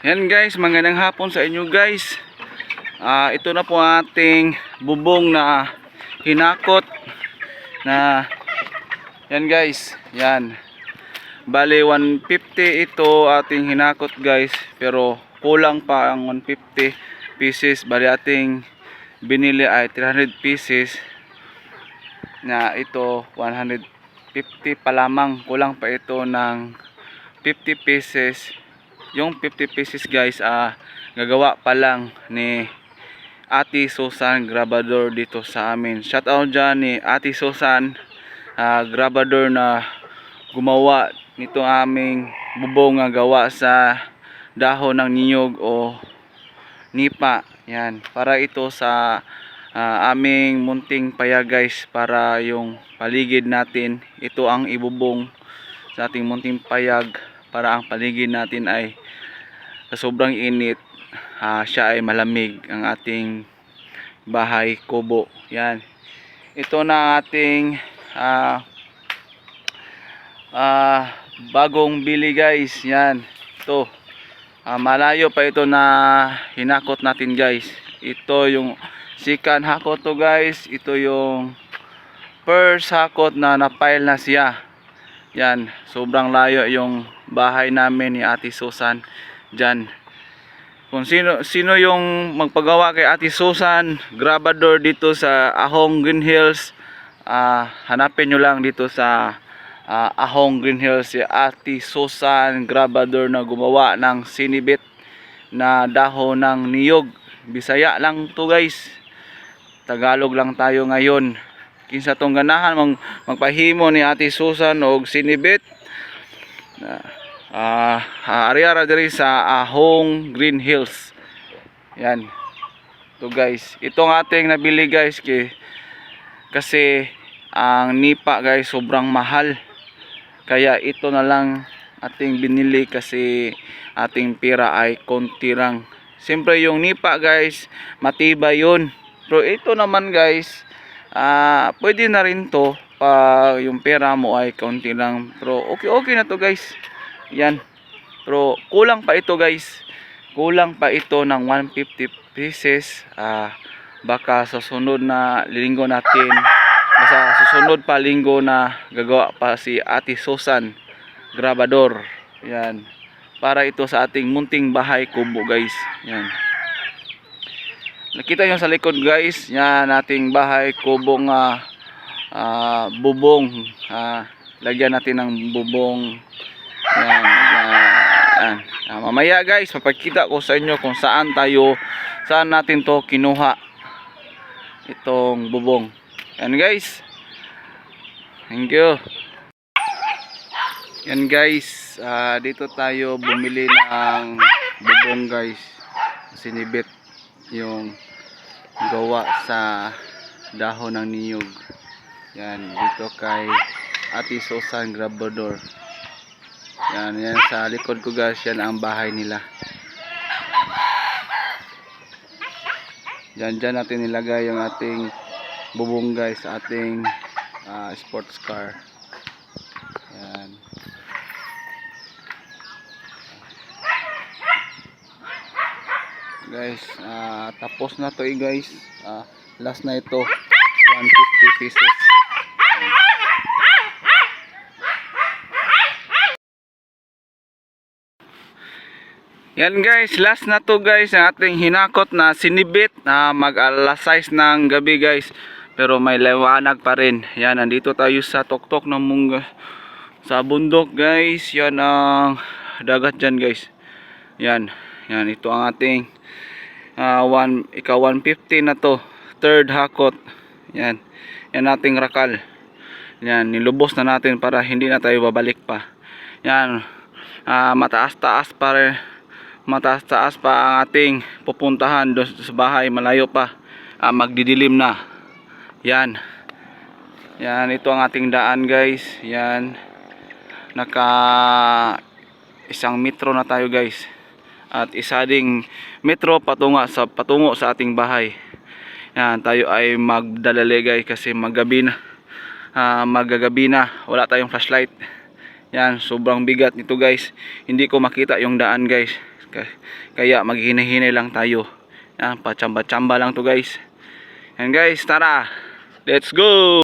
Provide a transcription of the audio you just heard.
Yan guys, magandang hapon sa inyo guys. Ito na po ating bubong na hinakot na yan guys. Yan. Bale 150 ito ating hinakot guys, pero kulang pa ang 150 pieces. Bale ating binili ay 300 pieces. Na ito 150 pa lamang, kulang pa ito ng 50 pieces. Yung 50 pieces guys, gagawa pa lang ni Ate Susan Grabador dito sa amin. Shout out dyan ni Ate Susan Grabador na gumawa nito aming bubong nga gawa sa dahon ng niyog o nipa. Yan, para ito sa aming munting payag guys, para yung paligid natin, ito ang ibubong sa ating munting payag, para ang paligid natin ay sa sobrang init, siya ay malamig ang ating bahay kubo. Yan, ito na ating bagong bili guys. Yan, ito malayo pa ito na hinakot natin guys. Ito yung second hakot to guys. Ito yung first hakot na napile na siya. Yan, sobrang layo yung bahay namin ni Ate Susan dyan. Kung sino yung magpagawa kay Ate Susan Grabador dito sa Ahong Green Hills, hanapin nyo lang dito sa Ahong Green Hills si Ate Susan Grabador na gumawa ng sinibit na dahon ng niyog. Bisaya lang to guys, Tagalog lang tayo ngayon. Kinsa tong ganahan magpahimo ni Ate Susan og sinibit, ari-ara diri sa Ahong Green Hills. Yan, to guys, itong ating nabili guys kasi ang nipa guys sobrang mahal, kaya ito na lang ating binili kasi ating pira ay konti lang. Siyempre yung nipa guys matibay yun, pero ito naman guys pwede na rin to pag yung pera mo ay konti lang, pero okay na to guys. Yan, pero kulang pa ito guys, kulang pa ito ng 150 pieces. Baka sa susunod na linggo natin, basta susunod pa linggo na gagawa pa si Ate Susan Grabador. Yan, para ito sa ating munting bahay kubo guys. Yan, nakita nyo sa likod guys, yan ating bahay kubo nga bubong. Lagyan natin ng bubong. Yan. Mamaya guys, papakita ko sa inyo kung saan natin to kinuha itong bubong. Yan guys, thank you. Yan guys, dito tayo bumili ng bubong guys, sinibit yung gawa sa dahon ng niyog. Yan, dito kay Ate Susan Grabador. Yan sa likod ko guys, yan ang bahay nila. Dyan natin nilagay yung ating bubong guys, ating sports car. Yan. Guys, tapos na to guys. Last na ito, 150 pieces. Yan guys, last na to guys ang ating hinakot na sinibit. Mag-alas 6 ng gabi guys, pero may liwanag pa rin. Yan, nandito tayo sa tuktok ng mungga, sa bundok guys. Yan ang dagat dyan guys. Yan, ito ang ating 150 na to, third hakot. Yan ating rakal. Yan, nilubos na natin para hindi na tayo babalik pa. Yan, mataas-taas pa ang ating pupuntahan doon sa bahay, malayo pa, magdidilim na. Yan, ito ang ating daan guys. Yan, naka 1 metro na tayo guys, at isa ding metro patungo sa ating bahay. Yan, tayo ay magdalali guys kasi magagabi na, wala tayong flashlight. Yan, sobrang bigat nito guys, hindi ko makita yung daan guys Kaya maghinahinay lang tayo. Yan, pachamba-chamba lang to guys. Yan guys, tara. Let's go!